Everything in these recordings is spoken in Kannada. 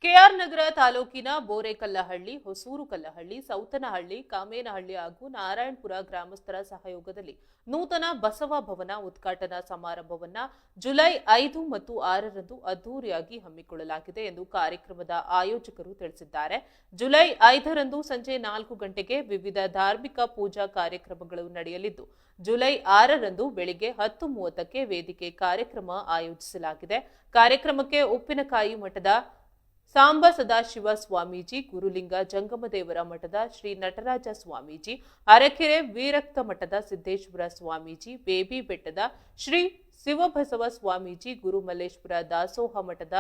ಕೆಆರ್ ನಗರ ತಾಲೂಕಿನ ಬೋರೆಕಲ್ಲಹಳ್ಳಿ, ಹೊಸೂರು ಕಲ್ಲಹಳ್ಳಿ, ಸೌತನಹಳ್ಳಿ, ಕಾಮೇನಹಳ್ಳಿ ಹಾಗೂ ನಾರಾಯಣಪುರ ಗ್ರಾಮಸ್ಥರ ಸಹಯೋಗದಲ್ಲಿ ನೂತನ ಬಸವ ಭವನ ಉದ್ಘಾಟನಾ ಸಮಾರಂಭವನ್ನು ಜುಲೈ 5 ಮತ್ತು 6ರಂದು ಅದ್ದೂರಿಯಾಗಿ ಹಮ್ಮಿಕೊಳ್ಳಲಾಗಿದೆ ಎಂದು ಕಾರ್ಯಕ್ರಮದ ಆಯೋಜಕರು ತಿಳಿಸಿದ್ದಾರೆ. ಜುಲೈ 5ರಂದು ಸಂಜೆ 4 ಗಂಟೆಗೆ ವಿವಿಧ ಧಾರ್ಮಿಕ ಪೂಜಾ ಕಾರ್ಯಕ್ರಮಗಳು ನಡೆಯಲಿದ್ದು, ಜುಲೈ 6ರಂದು ಬೆಳಿಗ್ಗೆ 10:30ಕ್ಕೆ ವೇದಿಕೆ ಕಾರ್ಯಕ್ರಮ ಆಯೋಜಿಸಲಾಗಿದೆ. ಕಾರ್ಯಕ್ರಮಕ್ಕೆ ಉಪ್ಪಿನಕಾಯಿ ಮಠದ ಸಾಂಬ ಸದಾಶಿವ ಸ್ವಾಮೀಜಿ, ಗುರುಲಿಂಗ ಜಂಗಮದೇವರ ಮಠದ ಶ್ರೀ ನಟರಾಜ ಸ್ವಾಮೀಜಿ, ಅರಕೆರೆ ವೀರಕ್ತ ಮಠದ ಸಿದ್ದೇಶ್ವರ ಸ್ವಾಮೀಜಿ, ಬೇಬಿ ಬೆಟ್ಟದ ಶ್ರೀ ಶಿವಬಸವ ಸ್ವಾಮೀಜಿ, ಗುರುಮಲ್ಲೇಶ್ವರ ದಾಸೋಹ ಮಠದ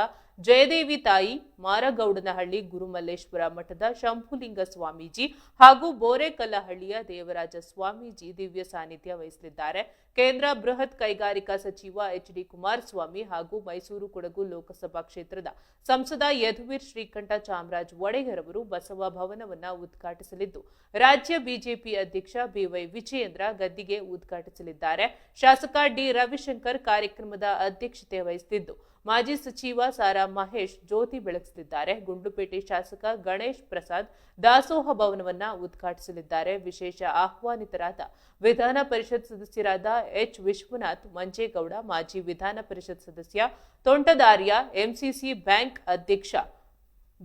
ಜಯದೇವಿ ತಾಯಿ, ಮಾರಗೌಡನಹಳ್ಳಿ ಗುರುಮಲ್ಲೇಶ್ವರ ಮಠದ ಶಂಭುಲಿಂಗ ಸ್ವಾಮೀಜಿ ಹಾಗೂ ಬೋರೆಕಲ್ಲಹಳ್ಳಿಯ ದೇವರಾಜ ಸ್ವಾಮೀಜಿ ದಿವ್ಯ ಸಾನ್ನಿಧ್ಯ ವಹಿಸಲಿದ್ದಾರೆ. ಕೇಂದ್ರ ಬೃಹತ್ ಕೈಗಾರಿಕಾ ಸಚಿವ ಎಚ್.ಡಿ. ಕುಮಾರಸ್ವಾಮಿ ಹಾಗೂ ಮೈಸೂರು ಕೊಡಗು ಲೋಕಸಭಾ ಕ್ಷೇತ್ರದ ಸಂಸದ ಯದುವೀರ್ ಶ್ರೀಕಂಠ ಚಾಮರಾಜ ಒಡೆಯರ್ ಅವರು ಬಸವ ಭವನವನ್ನು ಉದ್ಘಾಟಿಸಲಿದ್ದು, ರಾಜ್ಯ ಬಿಜೆಪಿ ಅಧ್ಯಕ್ಷ ಬಿವೈ ವಿಜಯೇಂದ್ರ ಗದ್ದಿಗೆ ಉದ್ಘಾಟಿಸಲಿದ್ದಾರೆ. ಶಾಸಕ ಡಿ ರವಿಶಂಕರ್ ಕಾರ್ಯಕ್ರಮದ ಅಧ್ಯಕ್ಷತೆ ವಹಿಸಲಿದ್ದು, ಮಾಜಿ ಸಚಿವ ಸಾರಾ ಮಹೇಶ್ ಜ್ಯೋತಿ ಬೆಳಗಿಸಲಿದ್ದಾರೆ. ಗುಂಡ್ಲುಪೇಟೆ ಶಾಸಕ ಗಣೇಶ್ ಪ್ರಸಾದ್ ದಾಸೋಹ ಭವನವನ್ನು ಉದ್ಘಾಟಿಸಲಿದ್ದಾರೆ. ವಿಶೇಷ ಆಹ್ವಾನಿತರಾದ ವಿಧಾನ ಪರಿಷತ್ ಸದಸ್ಯರಾದ ಎಚ್ ವಿಶ್ವನಾಥ್, ಮಂಜೇಗೌಡ, ಮಾಜಿ ವಿಧಾನ ಪರಿಷತ್ ಸದಸ್ಯ ತೋಂಟದಾರ್ಯ, ಎಂಸಿಸಿ ಬ್ಯಾಂಕ್ ಅಧ್ಯಕ್ಷ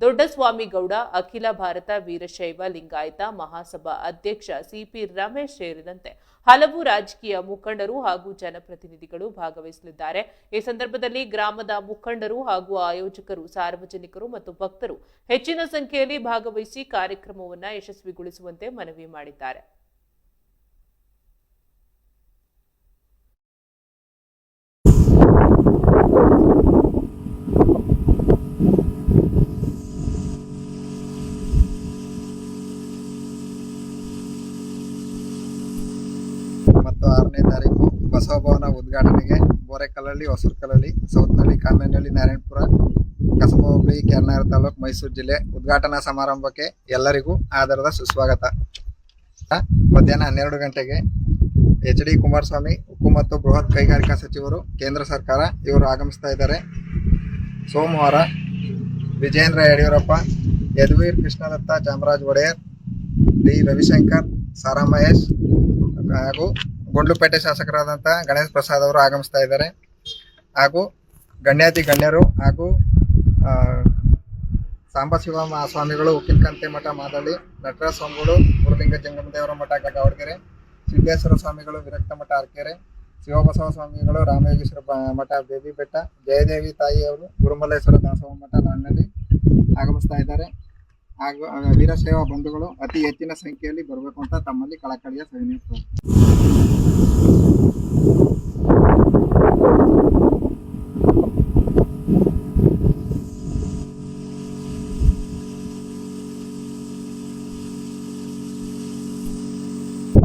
ದೊಡ್ಡಸ್ವಾಮಿಗೌಡ, ಅಖಿಲ ಭಾರತ ವೀರಶೈವ ಲಿಂಗಾಯತ ಮಹಾಸಭಾ ಅಧ್ಯಕ್ಷ ಸಿಪಿ ರಮೇಶ್ ಸೇರಿದಂತೆ ಹಲವು ರಾಜಕೀಯ ಮುಖಂಡರು ಹಾಗೂ ಜನಪ್ರತಿನಿಧಿಗಳು ಭಾಗವಹಿಸಲಿದ್ದಾರೆ. ಈ ಸಂದರ್ಭದಲ್ಲಿ ಗ್ರಾಮದ ಮುಖಂಡರು ಹಾಗೂ ಆಯೋಜಕರು, ಸಾರ್ವಜನಿಕರು ಮತ್ತು ಭಕ್ತರು ಹೆಚ್ಚಿನ ಸಂಖ್ಯೆಯಲ್ಲಿ ಭಾಗವಹಿಸಿ ಕಾರ್ಯಕ್ರಮವನ್ನು ಯಶಸ್ವಿಗೊಳಿಸುವಂತೆ ಮನವಿ ಮಾಡಿದ್ದಾರೆ. ಮತ್ತು 6ನೇ ತಾರೀಕು ಬಸವ ಭವನ ಉದ್ಘಾಟನೆಗೆ ಬೋರೆಕಲ್ಲಹಳ್ಳಿ, ಹೊಸೂರು ಕಲ್ಲಹಳ್ಳಿ, ಸೌತನಹಳ್ಳಿ, ಕಾಮೇನಹಳ್ಳಿ, ನಾರಾಯಣಪುರ, ಕಸಬಾ ಹೋಬಳಿ, ಕೆಆರ್ ನಗರ ತಾಲೂಕು, ಮೈಸೂರು ಜಿಲ್ಲೆ ಉದ್ಘಾಟನಾ ಸಮಾರಂಭಕ್ಕೆ ಎಲ್ಲರಿಗೂ ಆದರದ ಸುಸ್ವಾಗತ. ಮಧ್ಯಾಹ್ನ 12 ಗಂಟೆಗೆ ಎಚ್.ಡಿ. ಕುಮಾರಸ್ವಾಮಿ, ಉಕ್ಕು ಮತ್ತು ಬೃಹತ್ ಕೈಗಾರಿಕಾ ಸಚಿವರು, ಕೇಂದ್ರ ಸರ್ಕಾರ ಇವರು ಆಗಮಿಸ್ತಾ ಇದ್ದಾರೆ. ಸೋಮವಾರ ವಿಜಯೇಂದ್ರ ಯಡಿಯೂರಪ್ಪ, ಯದುವೀರ್ ಕೃಷ್ಣದತ್ತ ಚಾಮರಾಜ ಒಡೆಯರ್, ಡಿ ರವಿಶಂಕರ್, ಸಾರಾ ಮಹೇಶ್ ಹಾಗೂ ಗುಂಡ್ಲುಪೇಟೆ ಶಾಸಕರಾದಂಥ ಗಣೇಶ್ ಪ್ರಸಾದ್ ಅವರು ಆಗಮಿಸ್ತಾ ಇದ್ದಾರೆ. ಹಾಗೂ ಗಣ್ಯಾತಿ ಗಣ್ಯರು ಹಾಗೂ ಸಾಂಬಶಿವ ಸ್ವಾಮಿಗಳು, ಉಪ್ಪಿನಕಂತೆ ಮಠ ಮಾದಳ್ಳಿ, ನಟರಾಜ ಸ್ವಾಮಿಗಳು, ಗುರುಲಿಂಗ ಜಂಗಮದೇವರ ಮಠ ಗೌಡಗೆರೆ, ಸಿದ್ದೇಶ್ವರ ಸ್ವಾಮಿಗಳು ವಿರಕ್ತ ಮಠ ಅರಕೆರೆ, ಶಿವಬಸವ ಸ್ವಾಮಿಗಳು ರಾಮಯೋಗೇಶ್ವರ ಮಠ ಬೇಬಿ ಬೆಟ್ಟ, ಜಯದೇವಿ ತಾಯಿಯವರು ಗುರುಮಲ್ಲೇಶ್ವರ ದಾಸೋಹ ಮಠ ಲಾಡ್ನಳ್ಳಿ ಆಗಮಿಸ್ತಾ ಇದ್ದಾರೆ. ಹಾಗೂ ವೀರಶೈವ ಬಂಧುಗಳು ಅತಿ ಹೆಚ್ಚಿನ ಸಂಖ್ಯೆಯಲ್ಲಿ ಬರಬೇಕು ಅಂತ ತಮ್ಮಲ್ಲಿ ಕಳಕಳಿಯ ವಿನಂತಿ.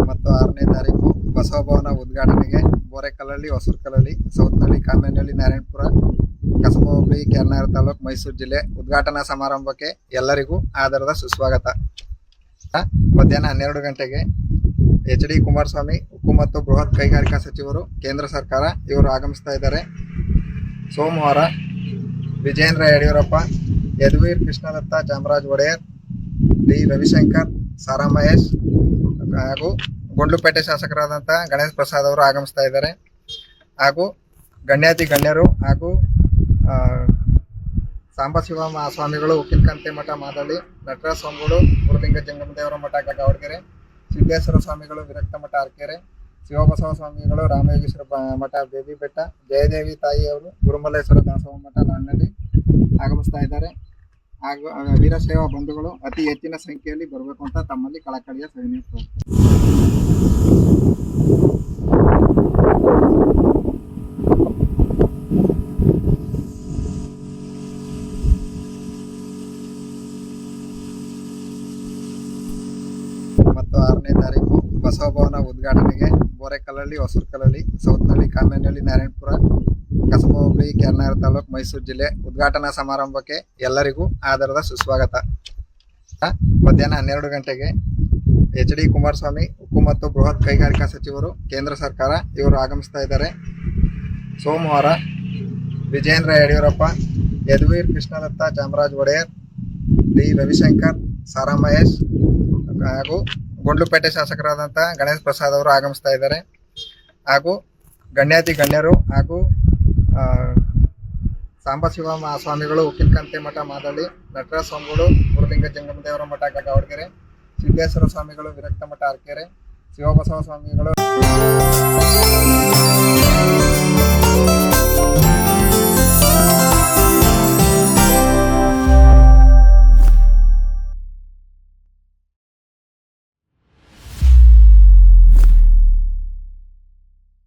ಮತ್ತು 6ನೇ ತಾರೀಕು ಬಸವ ಭವನ ಉದ್ಘಾಟನೆಗೆ ಬೋರೆಕಲ್ಲಹಳ್ಳಿ, ಹೊಸೂರು ಕಲ್ಲಹಳ್ಳಿ, ಸೌತನಹಳ್ಳಿ, ಕಾಮೇನಹಳ್ಳಿ, ನಾರಾಯಣಪುರ, ಕಸಬಾ ಹೋಬಳಿ, ಕೆಆರ್ ನಗರ ತಾಲೂಕು, ಮೈಸೂರು ಜಿಲ್ಲೆ ಉದ್ಘಾಟನಾ ಸಮಾರಂಭಕ್ಕೆ ಎಲ್ಲರಿಗೂ ಆದರದ ಸುಸ್ವಾಗತ. ಮಧ್ಯಾಹ್ನ 12 ಗಂಟೆಗೆ ಎಚ್.ಡಿ. ಕುಮಾರಸ್ವಾಮಿ, ಉಕ್ಕು ಮತ್ತು ಬೃಹತ್ ಕೈಗಾರಿಕಾ ಸಚಿವರು, ಕೇಂದ್ರ ಸರ್ಕಾರ ಇವರು ಆಗಮಿಸ್ತಾ ಇದ್ದಾರೆ. ಸೋಮವಾರ ವಿಜಯೇಂದ್ರ ಯಡಿಯೂರಪ್ಪ, ಯದುವೀರ್ ಕೃಷ್ಣದತ್ತ ಚಾಮರಾಜ ಒಡೆಯರ್, ಡಿ ರವಿಶಂಕರ್, ಸಾರಾ ಮಹೇಶ್ ಹಾಗೂ ಗುಂಡ್ಲುಪೇಟೆ ಶಾಸಕರಾದಂಥ ಗಣೇಶ್ ಪ್ರಸಾದ್ ಅವರು ಆಗಮಿಸ್ತಾ ಇದ್ದಾರೆ. ಹಾಗೂ ಗಣ್ಯಾತಿ ಗಣ್ಯರು ಹಾಗೂ ಸಾಂಬಶಿವ ಸ್ವಾಮಿಗಳು, ಉಪ್ಪಿನಕಂತೆ ಮಠ ಮಾದಳ್ಳಿ, ನಟರಾಜ ಸ್ವಾಮಿಗಳು, ಗುರುಲಿಂಗ ಜಂಗಮದೇವರ ಮಠ ಗೌಡಗೆರೆ, ಸಿದ್ದೇಶ್ವರ ಸ್ವಾಮಿಗಳು ವಿರಕ್ತ ಮಠ ಅರಕೆರೆ, ಶಿವಬಸವ ಸ್ವಾಮಿಗಳು ರಾಮಯೋಗೇಶ್ವರ ಮಠ ಬೇಬಿ ಬೆಟ್ಟ, ಜಯದೇವಿ ತಾಯಿಯವರು ಗುರುಮಲ್ಲೇಶ್ವರ ದಾಸೋಹ ಮಠ ಲಾಡ್ನಳ್ಳಿ ಆಗಮಿಸ್ತಾ ಇದ್ದಾರೆ. ಹಾಗೂ ವೀರಶೈವ ಬಂಧುಗಳು ಅತಿ ಹೆಚ್ಚಿನ ಸಂಖ್ಯೆಯಲ್ಲಿ ಬರಬೇಕು ಅಂತ ತಮ್ಮಲ್ಲಿ ಕಳಕಳಿಯ ವಿನಂತಿ. ಮತ್ತು 6ನೇ ತಾರೀಕು ಬಸವ ಭವನ ಉದ್ಘಾಟನೆಗೆ ಬೋರೆಕಲ್ಲಹಳ್ಳಿ, ಹೊಸೂರು ಕಲ್ಲಹಳ್ಳಿ, ಸೌತನಹಳ್ಳಿ, ಕಾಮೇನಹಳ್ಳಿ, ನಾರಾಯಣಪುರ, ಕಸಬಾ ಹೋಬಳಿ, ಕೆಆರ್ ನಗರ ತಾಲೂಕು, ಮೈಸೂರು ಜಿಲ್ಲೆ ಉದ್ಘಾಟನಾ ಸಮಾರಂಭಕ್ಕೆ ಎಲ್ಲರಿಗೂ ಆದರದ ಸುಸ್ವಾಗತ. ಮಧ್ಯಾಹ್ನ 12 ಗಂಟೆಗೆ ಎಚ್.ಡಿ. ಕುಮಾರಸ್ವಾಮಿ, ಉಕ್ಕು ಮತ್ತು ಬೃಹತ್ ಕೈಗಾರಿಕಾ ಸಚಿವರು, ಕೇಂದ್ರ ಸರ್ಕಾರ ಇವರು ಆಗಮಿಸ್ತಾ ಇದ್ದಾರೆ. ಸೋಮವಾರ ವಿಜಯೇಂದ್ರ ಯಡಿಯೂರಪ್ಪ, ಯದುವೀರ್ ಕೃಷ್ಣದತ್ತ ಚಾಮರಾಜ್ ಒಡೆಯರ್, ಡಿ ರವಿಶಂಕರ್, ಸಾರಾ ಮಹೇಶ್ ಹಾಗೂ ಗುಂಡ್ಲುಪೇಟೆ ಶಾಸಕರಾದಂಥ ಗಣೇಶ್ ಪ್ರಸಾದ್ ಅವರು ಆಗಮಿಸ್ತಾ ಇದ್ದಾರೆ. ಹಾಗೂ ಗಣ್ಯಾತಿ ಗಣ್ಯರು ಹಾಗೂ ಸಾಂಬಶಿವ ಸ್ವಾಮಿಗಳು, ಉಕ್ಕಿನಕಂತೆ ಮಠ ಮಾದಳ್ಳಿ, ನಟರಾಜ ಸ್ವಾಮಿಗಳು, ಗುರುಲಿಂಗ ಜಂಗಮದೇವರ ಮಠ ಗೌಡಗೆರೆ, ಸಿದ್ದೇಶ್ವರ ಸ್ವಾಮಿಗಳು, ವಿರಕ್ತ ಮಠ ಅರಕೆರೆ, ಶಿವಬಸವ ಸ್ವಾಮಿಗಳು